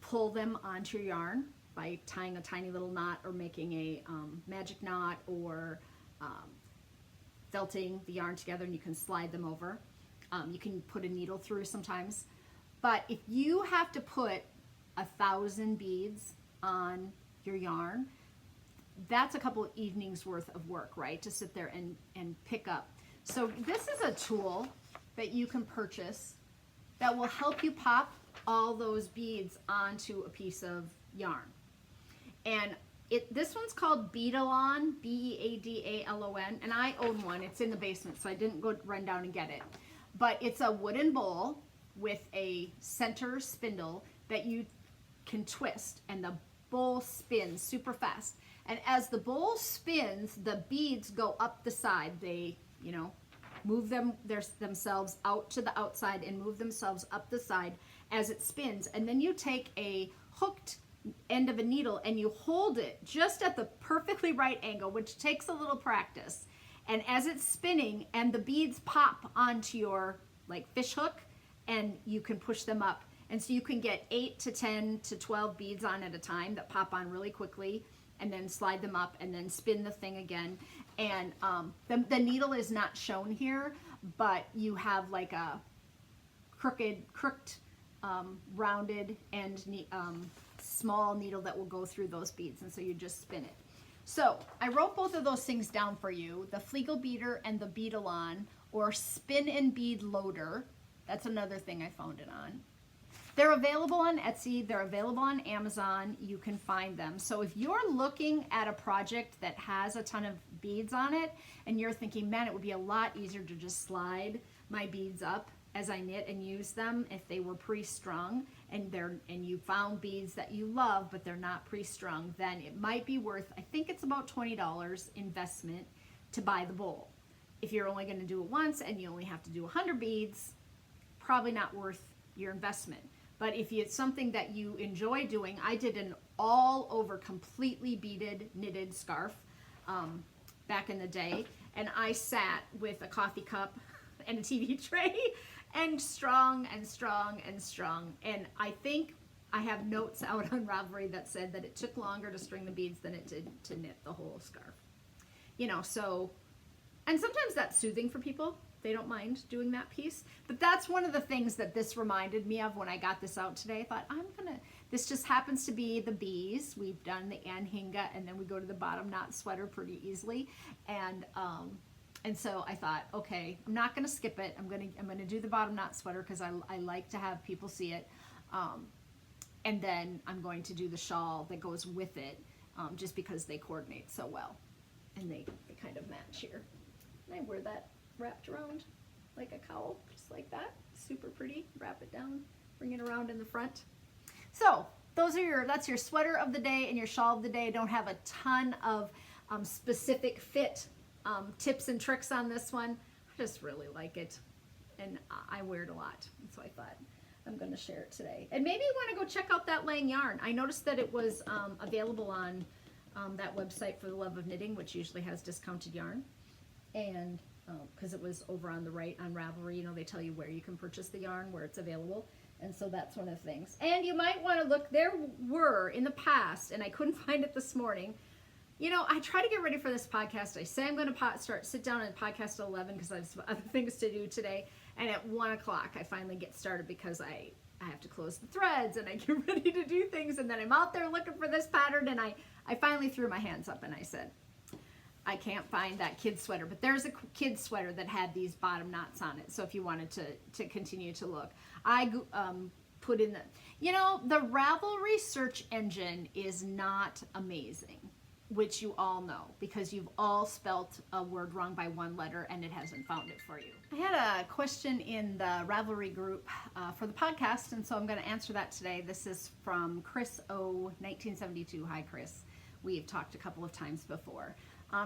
pull them onto your yarn by tying a tiny little knot or making a magic knot, or felting the yarn together, and you can slide them over. You can put a needle through sometimes. But if you have to put 1,000 beads on your yarn, that's a couple of evenings worth of work, right, to sit there and pick up. So this is a tool that you can purchase that will help you pop all those beads onto a piece of yarn. And this one's called Beadalon, B-E-A-D-A-L-O-N, and I own one. It's in the basement, so I didn't go run down and get it. But it's a wooden bowl with a center spindle that you can twist, and the bowl spins super fast. And as the bowl spins, the beads go up the side. They, you know, move themselves out to the outside and move themselves up the side as it spins. And then you take a hooked end of a needle and you hold it just at the perfectly right angle, which takes a little practice. And as it's spinning and the beads pop onto your like fish hook, and you can push them up. And so you can get 8 to 10 to 12 beads on at a time that pop on really quickly, and then slide them up and then spin the thing again. And the needle is not shown here, but you have like a crooked, rounded and small needle that will go through those beads, and so you just spin it. So I wrote both of those things down for you, the Fleegle Beader and the Beadalon, or Spin and Bead Loader. That's another thing I found it on. They're available on Etsy, they're available on Amazon, you can find them. So if you're looking at a project that has a ton of beads on it, and you're thinking, man, it would be a lot easier to just slide my beads up as I knit and use them if they were pre-strung, and you found beads that you love, but they're not pre-strung, then it might be worth, I think it's about $20 investment to buy the bowl. If you're only going to do it once and you only have to do 100 beads, probably not worth your investment. But if it's something that you enjoy doing, I did an all over completely beaded knitted scarf back in the day, and I sat with a coffee cup and a TV tray and strung and strung and strung. And I think I have notes out on Ravelry that said that it took longer to string the beads than it did to knit the whole scarf. You know, so, and sometimes that's soothing for people. They don't mind doing that piece. But that's one of the things that this reminded me of when I got this out today. I thought, this just happens to be the bees. We've done the anhinga, and then we go to the bottom knot sweater pretty easily. And so I thought, okay, I'm not going to skip it. I'm going to do the bottom knot sweater because I like to have people see it. And then I'm going to do the shawl that goes with it, just because they coordinate so well. And they kind of match here. And I wear that wrapped around like a cowl, just like that. Super pretty. Wrap it down, bring it around in the front. So that's your sweater of the day and your shawl of the day. I don't have a ton of specific fit tips and tricks on this one. I just really like it, and I wear it a lot, and so I thought I'm going to share it today. And maybe you want to go check out that Lang yarn. I noticed that it was available on that website For the Love of Knitting, which usually has discounted yarn, and because it was over on the right on Ravelry, you know, they tell you where you can purchase the yarn, where it's available, and so that's one of the things. And you might want to look, there were in the past, and I couldn't find it this morning. You know, I try to get ready for this podcast. I say I'm going to sit down and podcast at 11 because I have some other things to do today. And at 1 o'clock, I finally get started because I have to close the threads and I get ready to do things. And then I'm out there looking for this pattern. And I finally threw my hands up and I said, I can't find that kid sweater. But there's a kid sweater that had these bottom knots on it. So if you wanted to continue to look, I put in the Ravelry search engine is not amazing, which you all know because you've all spelt a word wrong by one letter and it hasn't found it for you. I had a question in the Ravelry group for the podcast, and so I'm going to answer that today. This is from Chris O 1972. Hi, Chris. We've talked a couple of times before.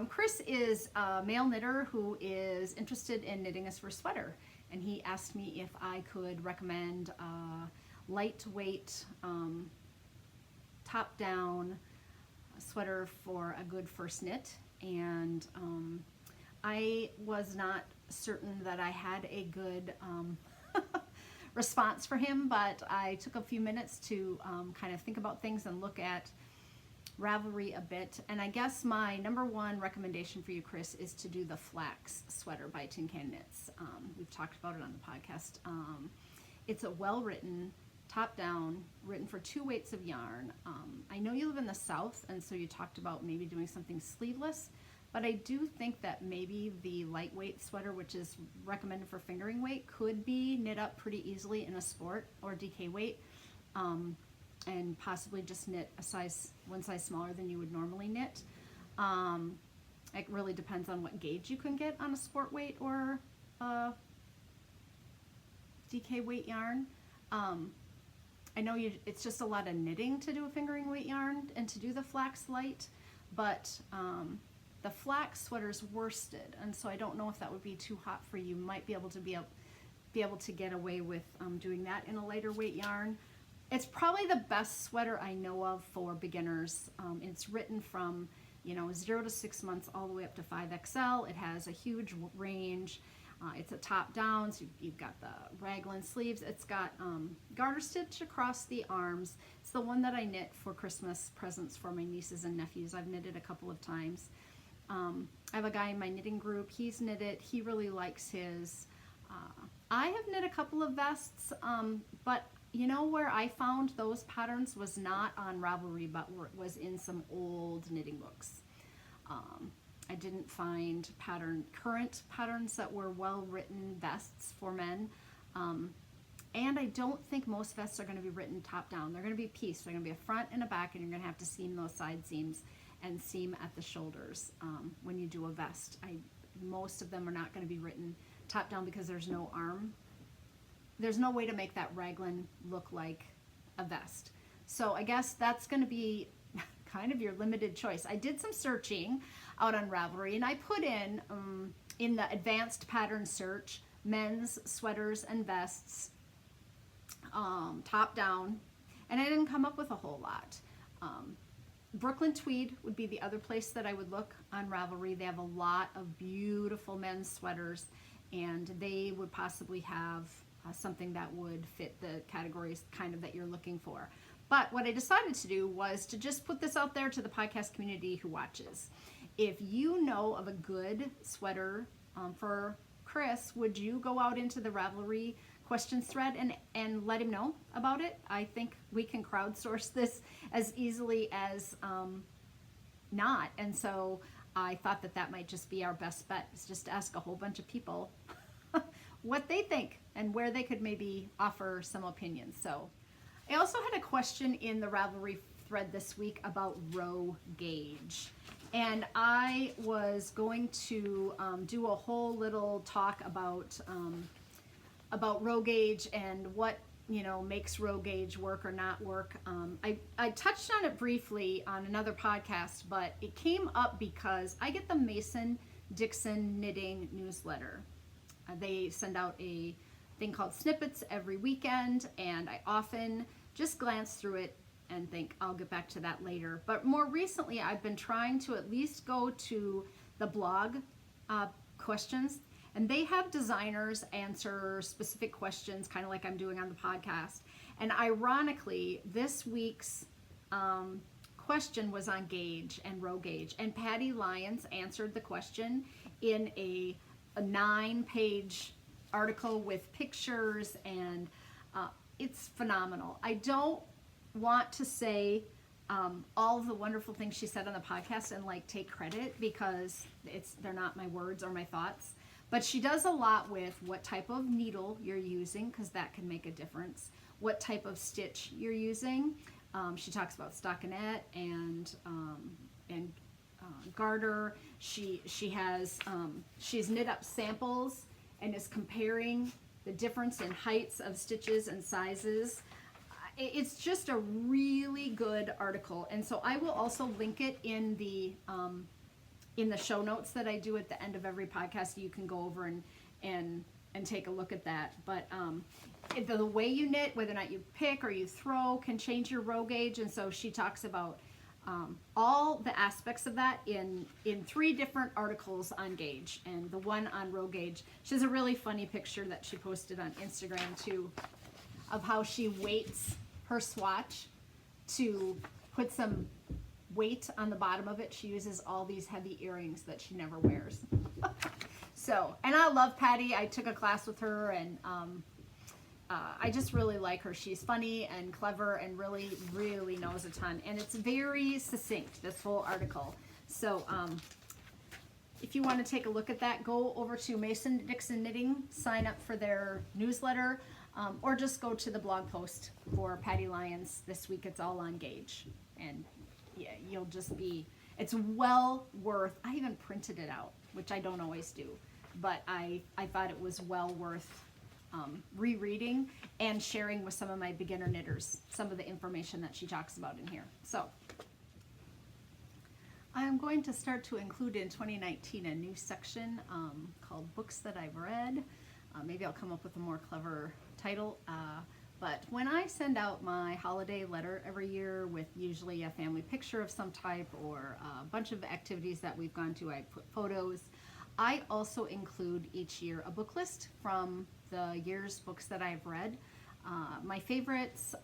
Chris is a male knitter who is interested in knitting us for a sweater, and he asked me if I could recommend a lightweight, top-down sweater for a good first knit. And I was not certain that I had a good response for him, but I took a few minutes to kind of think about things and look at Ravelry a bit. And I guess my number one recommendation for you, Chris, is to do the FLAX sweater by Tincanknits. We've talked about it on the podcast. It's a well-written, top-down, written for 2 weights of yarn. I know you live in the South, and so you talked about maybe doing something sleeveless, but I do think that maybe the lightweight sweater, which is recommended for fingering weight, could be knit up pretty easily in a sport or DK weight, and possibly just knit one size smaller than you would normally knit. It really depends on what gauge you can get on a sport weight or DK weight yarn. I know it's just a lot of knitting to do a fingering weight yarn and to do the flax light, but the flax sweater's worsted, and so I don't know if that would be too hot for you. Might be able to get away with doing that in a lighter weight yarn. It's probably the best sweater I know of for beginners. It's written from 0 to 6 months all the way up to 5XL. It has a huge range. It's a top down, so you've got the raglan sleeves. It's got garter stitch across the arms. It's the one that I knit for Christmas presents for my nieces and nephews. I've knitted a couple of times. I have a guy in my knitting group. He's knitted. He really likes his. I have knit a couple of vests, but where I found those patterns was not on Ravelry, but was in some old knitting books. I didn't find current patterns that were well-written vests for men. And I don't think most vests are going to be written top-down. They're going to be pieced. They're going to be a front and a back, and you're going to have to seam those side seams and seam at the shoulders when you do a vest. Most of them are not going to be written top-down because there's no arm. There's no way to make that raglan look like a vest. So I guess that's going to be kind of your limited choice. I did some searching out on Ravelry, and I put in the advanced pattern search, men's sweaters and vests, top down, and I didn't come up with a whole lot. Brooklyn Tweed would be the other place that I would look on Ravelry. They have a lot of beautiful men's sweaters, and they would possibly have something that would fit the categories kind of that you're looking for. But what I decided to do was to just put this out there to the podcast community who watches. If you know of a good sweater for Chris, would you go out into the Ravelry questions thread and let him know about it? I think we can crowdsource this as easily as not. And so I thought that that might just be our best bet, is just to ask a whole bunch of people what they think and where they could maybe offer some opinions. So I also had a question in the Ravelry thread this week about row gauge. And I was going to do a whole little talk about row gauge and what, you know, makes row gauge work or not work. I touched on it briefly on another podcast, but it came up because I get the Mason Dixon Knitting newsletter. They send out a thing called Snippets every weekend, and I often just glance through it and think I'll get back to that later. But more recently, I've been trying to at least go to the blog questions, and they have designers answer specific questions, kind of like I'm doing on the podcast. And ironically, this week's question was on gauge and row gauge, and Patty Lyons answered the question in a 9-page article with pictures, and it's phenomenal. I don't want to say all of the wonderful things she said on the podcast and like take credit, because they're not my words or my thoughts, but she does a lot with what type of needle you're using, because that can make a difference, what type of stitch you're using. She talks about stockinette and garter. She's knit up samples and is comparing the difference in heights of stitches and sizes. It's just a really good article, and so I will also link it in the show notes that I do at the end of every podcast. You can go over and take a look at that. But the way you knit, whether or not you pick or you throw, can change your row gauge, and so she talks about all the aspects of that in 3 different articles on gauge, and the one on row gauge. She has a really funny picture that she posted on Instagram too, of how she weights her swatch to put some weight on the bottom of it. She uses all these heavy earrings that she never wears. So, and I love Patty. I took a class with her, and I just really like her. She's funny and clever and really, really knows a ton. And it's very succinct, this whole article. So if you want to take a look at that, go over to Mason Dixon Knitting, sign up for their newsletter, or just go to the blog post for Patty Lyons this week. It's all on gauge. And yeah, you'll just be, it's well worth, I even printed it out, which I don't always do, but I thought it was well worth rereading and sharing with some of my beginner knitters some of the information that she talks about in here. So I'm going to start to include in 2019 a new section called Books That I've Read. Maybe I'll come up with a more clever title. But when I send out my holiday letter every year with usually a family picture of some type or a bunch of activities that we've gone to, I put photos. I also include each year a book list from the year's books that I've read. My favorites,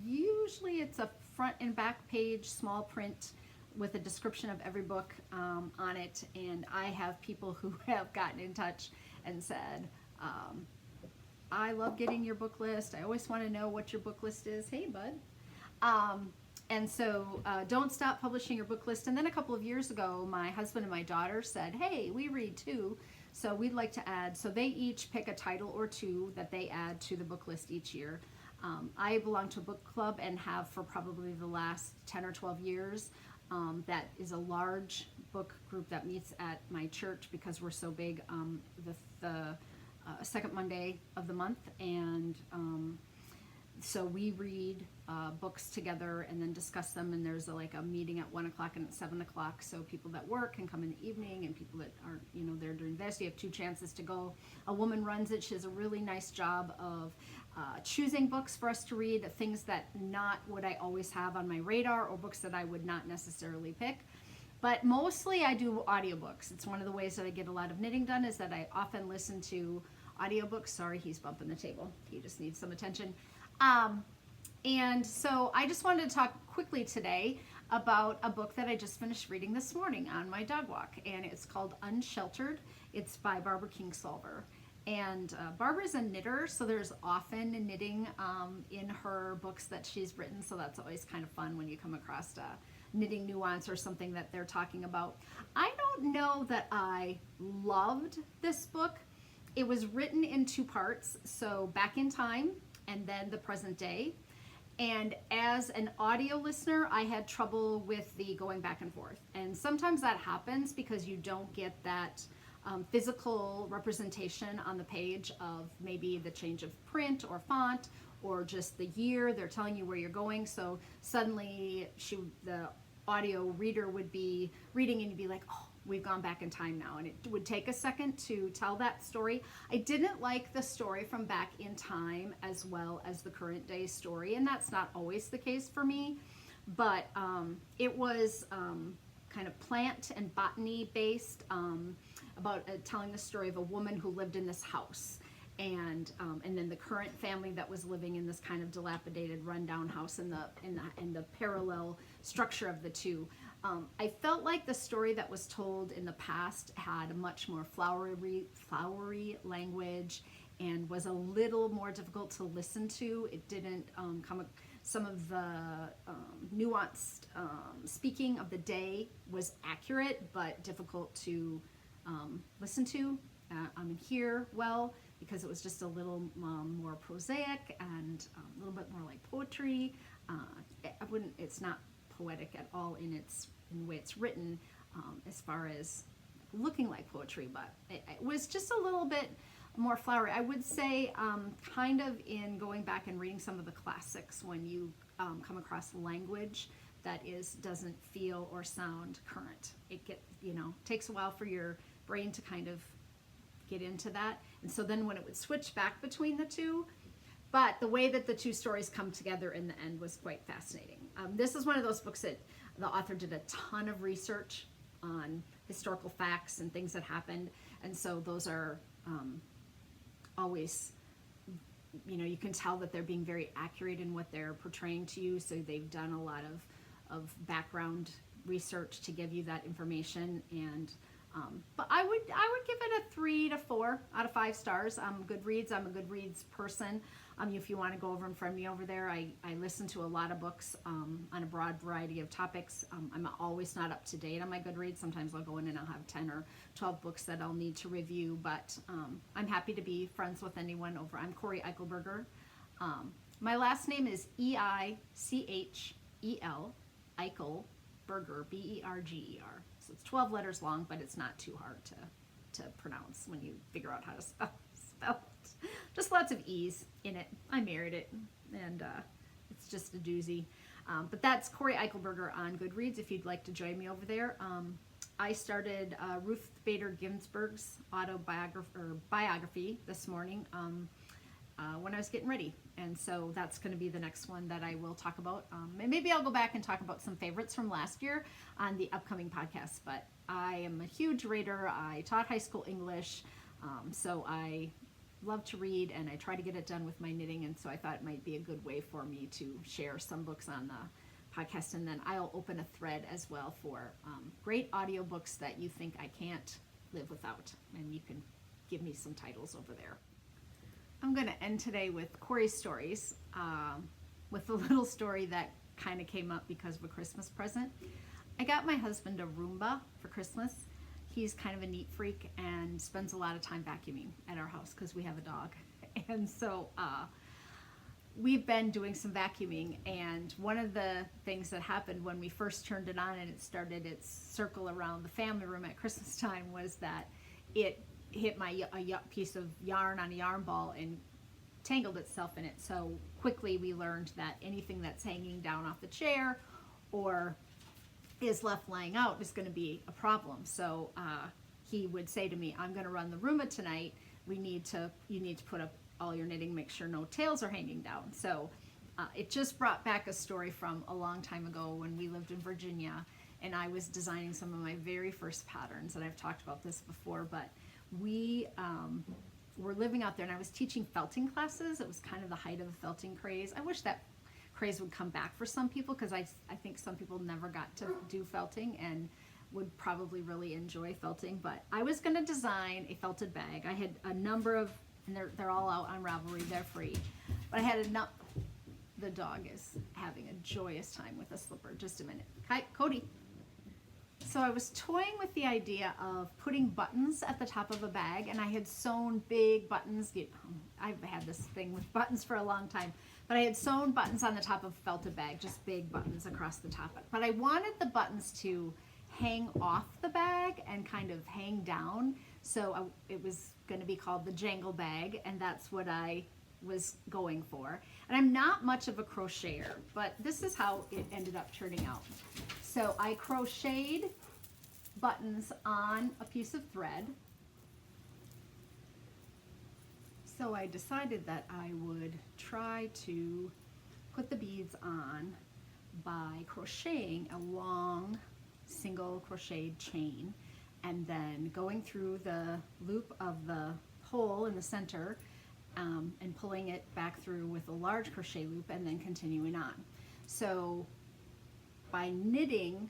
usually it's a front and back page, small print with a description of every book on it. And I have people who have gotten in touch and said, I love getting your book list. I always want to know what your book list is. Hey, bud. And so don't stop publishing your book list. And then a couple of years ago, my husband and my daughter said, hey, we read too, so we'd like to add. So they each pick a title or 2 that they add to the book list each year. I belong to a book club and have for probably the last 10 or 12 years. That is a large book group that meets at my church because we're so big, the second Monday of the month. And So we read books together and then discuss them, and there's like a meeting at 1 o'clock and at 7 o'clock, so people that work can come in the evening, and people that aren't, you know, there during this, you have 2 chances to go. A woman runs it. She does a really nice job of choosing books for us to read, things that not what I always have on my radar, or books that I would not necessarily pick. But mostly I do audiobooks. It's one of the ways that I get a lot of knitting done, is that I often listen to audiobooks. Sorry, he's bumping the table. He just needs some attention. And so I just wanted to talk quickly today about a book that I just finished reading this morning on my dog walk, and it's called Unsheltered. It's by Barbara Kingsolver. And Barbara's a knitter, so there's often knitting in her books that she's written, so that's always kind of fun when you come across a knitting nuance or something that they're talking about. I don't know that I loved this book. It was written in 2 parts, so back in time and then the present day. And as an audio listener, I had trouble with the going back and forth. And sometimes that happens because you don't get that physical representation on the page of maybe the change of print or font, or just the year. They're telling you where you're going. So suddenly the audio reader would be reading and you'd be like, oh, we've gone back in time now. And it would take a second to tell that story. I didn't like the story from back in time as well as the current day story. And that's not always the case for me. But it was kind of plant and botany based, about telling the story of a woman who lived in this house. And then the current family that was living in this kind of dilapidated, rundown house, and the parallel structure of the two. I felt like the story that was told in the past had a much more flowery language and was a little more difficult to listen to. It didn't some of the nuanced speaking of the day was accurate, but difficult to listen to and hear well, because it was just a little more prosaic and a little bit more like poetry. It's not poetic at all in the way it's written, as far as looking like poetry, but it was just a little bit more flowery. I would say kind of in going back and reading some of the classics, when you come across language that doesn't feel or sound current. It takes a while for your brain to kind of get into that. And so then when it would switch back between the two, but the way that the 2 stories come together in the end was quite fascinating. This is one of those books that the author did a ton of research on historical facts and things that happened. And so those are always, you can tell that they're being very accurate in what they're portraying to you. So they've done a lot of background research to give you that information. And but I would give it a 3 to 4 out of 5 stars. Goodreads. I'm a Goodreads person. If you want to go over and friend me over there, I listen to a lot of books on a broad variety of topics. I'm always not up to date on my Goodreads. Sometimes I'll go in and I'll have 10 or 12 books that I'll need to review, but I'm happy to be friends with anyone over. I'm Cori Eichelberger. My last name is Eichel, Eichelberger, Berger. So it's 12 letters long, but it's not too hard to pronounce when you figure out how to spell it. Just lots of E's in it. I married it, and it's just a doozy. But that's Cori Eichelberger on Goodreads if you'd like to join me over there. I started Ruth Bader Ginsburg's biography this morning when I was getting ready. And so that's going to be the next one that I will talk about. And maybe I'll go back and talk about some favorites from last year on the upcoming podcast. But I am a huge reader. I taught high school English, so I love to read, and I try to get it done with my knitting. And so I thought it might be a good way for me to share some books on the podcast. And then I'll open a thread as well for great audiobooks that you think I can't live without. And you can give me some titles over there. I'm going to end today with Kory's stories, with a little story that kind of came up because of a Christmas present. I got my husband a Roomba for Christmas. He's kind of a neat freak and spends a lot of time vacuuming at our house because we have a dog. And so we've been doing some vacuuming, and one of the things that happened when we first turned it on and it started its circle around the family room at Christmas time was that it hit a piece of yarn on a yarn ball and tangled itself in it. So quickly we learned that anything that's hanging down off the chair or is left lying out is going to be a problem. So he would say to me, I'm going to run the Roomba tonight. You need to put up all your knitting, make sure no tails are hanging down. So it just brought back a story from a long time ago when we lived in Virginia, and I was designing some of my very first patterns, and I've talked about this before, but we were living out there, and I was teaching felting classes. It was kind of the height of the felting craze. I wish that craze would come back for some people, because I think some people never got to do felting and would probably really enjoy felting. But I was going to design a felted bag. I had a number of, and they're all out on Ravelry, they're free, but I had enough. The dog is having a joyous time with a slipper. Just a minute. Hi, Cody. So I was toying with the idea of putting buttons at the top of a bag, and I had sewn big buttons. I've had this thing with buttons for a long time, but I had sewn buttons on the top of a felted bag, just big buttons across the top. But I wanted the buttons to hang off the bag and kind of hang down. So it was going to be called the Jangle Bag, and that's what I was going for. And I'm not much of a crocheter, but this is how it ended up turning out. So I crocheted buttons on a piece of thread. So I decided that I would try to put the beads on by crocheting a long single crocheted chain and then going through the loop of the hole in the center and pulling it back through with a large crochet loop and then continuing on. So by knitting,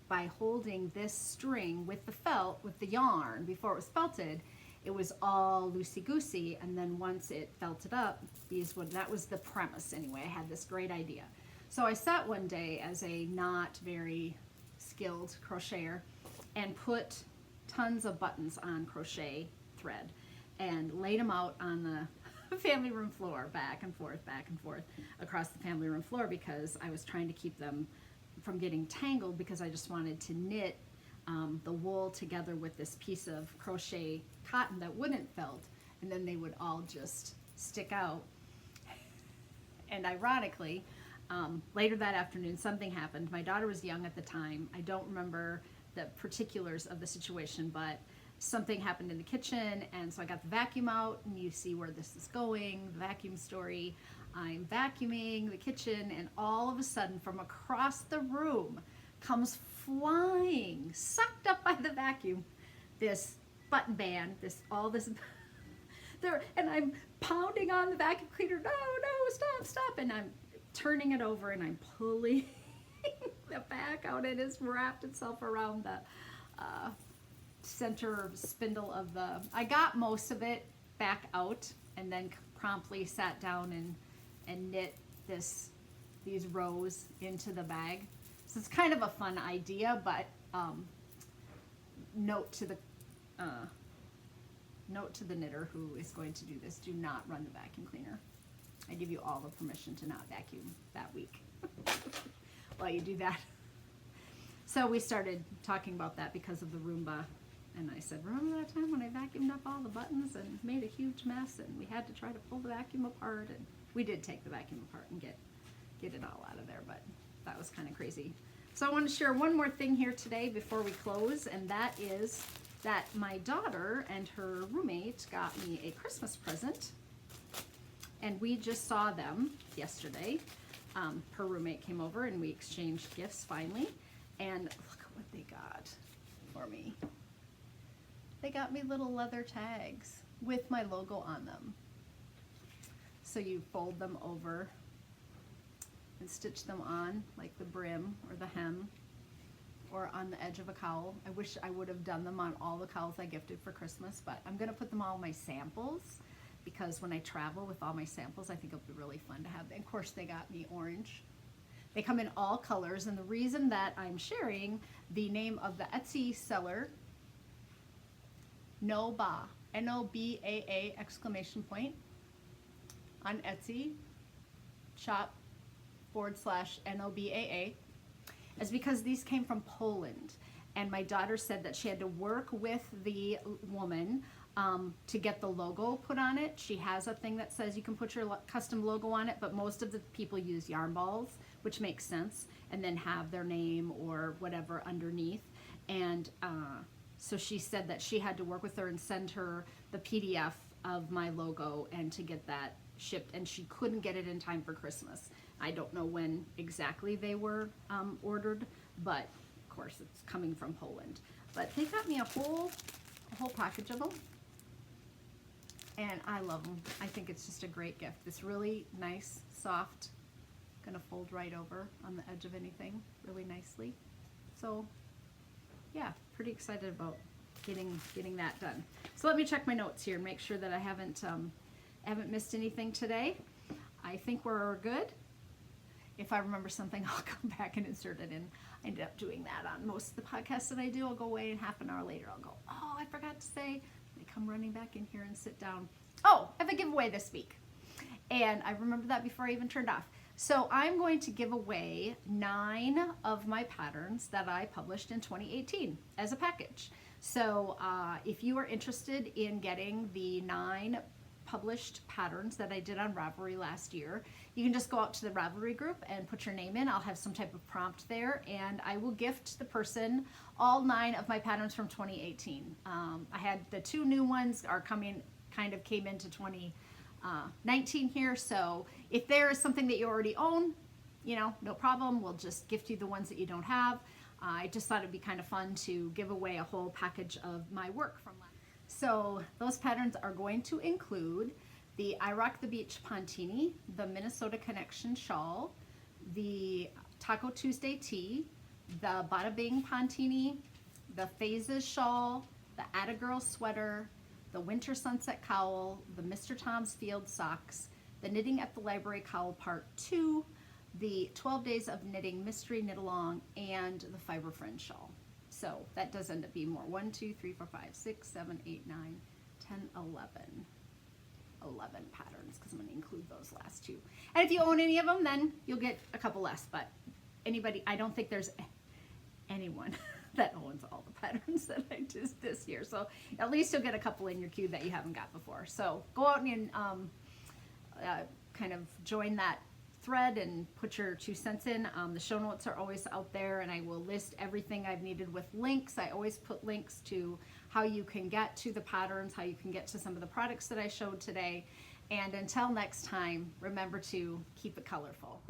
by holding this string with the felt, with the yarn before it was felted, it was all loosey-goosey, and then once it felted up, that was the premise anyway. I had this great idea. So I sat one day as a not very skilled crocheter and put tons of buttons on crochet thread and laid them out on the family room floor, back and forth across the family room floor, because I was trying to keep them from getting tangled, because I just wanted to knit the wool together with this piece of crochet cotton that wouldn't felt, and then they would all just stick out. And ironically, later that afternoon, something happened. My daughter was young at the time. I don't remember the particulars of the situation, but something happened in the kitchen, and so I got the vacuum out, and you see where this is going, the vacuum story. I'm vacuuming the kitchen, and all of a sudden from across the room comes flying, sucked up by the vacuum, this button band, all this there, and I'm pounding on the vacuum cleaner, no, stop, and I'm turning it over and I'm pulling the back out, and it's wrapped itself around the center spindle of I got most of it back out, and then promptly sat down and knit these rows into the bag. So it's kind of a fun idea, but note to the knitter who is going to do this: do not run the vacuum cleaner. I give you all the permission to not vacuum that week while you do that. So we started talking about that because of the Roomba, and I said, remember that time when I vacuumed up all the buttons and made a huge mess, and we had to try to pull the vacuum apart? And we did take the vacuum apart and get it all out of there, but that was kind of crazy. So I want to share one more thing here today before we close, and that is that my daughter and her roommate got me a Christmas present, and we just saw them yesterday. Her roommate came over and we exchanged gifts finally, and look at what they got for me. They got me little leather tags with my logo on them. So you fold them over and stitch them on, like the brim or the hem or on the edge of a cowl. I wish I would have done them on all the cowls I gifted for Christmas, but I'm gonna put them all in my samples, because when I travel with all my samples, I think it'll be really fun to have. And of course, they got me orange. They come in all colors, and the reason that I'm sharing the name of the Etsy seller, Nobaa, N-O-B-A-A exclamation point, on Etsy, shop/NOBAA, is because these came from Poland. And my daughter said that she had to work with the woman to get the logo put on it. She has a thing that says you can put your custom logo on it, but most of the people use yarn balls, which makes sense, and then have their name or whatever underneath. And so she said that she had to work with her and send her the PDF of my logo and to get that shipped, and she couldn't get it in time for Christmas. I don't know when exactly they were ordered, but of course it's coming from Poland. But they got me a whole package of them, and I love them. I think it's just a great gift. This really nice, soft, gonna fold right over on the edge of anything really nicely. So yeah, pretty excited about getting that done. So let me check my notes here and make sure that I haven't missed anything today. I think we're good. If I remember something, I'll come back and insert it in. I ended up doing that on most of the podcasts that I do. I'll go away and half an hour later I'll go, oh, I forgot to say. I come running back in here and sit down. Oh, I have a giveaway this week. And I remember that before I even turned off. So I'm going to give away 9 of my patterns that I published in 2018 as a package. So if you are interested in getting the 9 published patterns that I did on Ravelry last year, you can just go out to the Ravelry group and put your name in. I'll have some type of prompt there, and I will gift the person all 9 of my patterns from 2018. I had the 2 new ones are coming, kind of came into 2019 here, so if there is something that you already own, you know, no problem, we'll just gift you the ones that you don't have. I just thought it'd be kind of fun to give away a whole package of my work from last. So those patterns are going to include the IROC the Beach Pontini, the Minnesota Connection Shawl, the Taco Tuesday Tee, the Bada Bing Pontini, the Phases Shawl, the Atta Girl Sweater, the Winter Sunset Cowl, the Mr. Tom's Field Socks, the Knitting at the Library Cowl Part 2, the 12 Days of Knitting Mystery Knit Along, and the Fiber Friend Shawl. So that does end up being more. 1, 2, 3, 4, 5, 6, 7, 8, 9, 10, 11 patterns, because I'm going to include those last 2. And if you own any of them, then you'll get a couple less. But anybody, I don't think there's anyone that owns all the patterns that I did this year. So at least you'll get a couple in your queue that you haven't got before. So go out and kind of join that thread and put your 2 cents in. The show notes are always out there, and I will list everything I've needed with links. I always put links to how you can get to the patterns, how you can get to some of the products that I showed today. And until next time, remember to keep it colorful.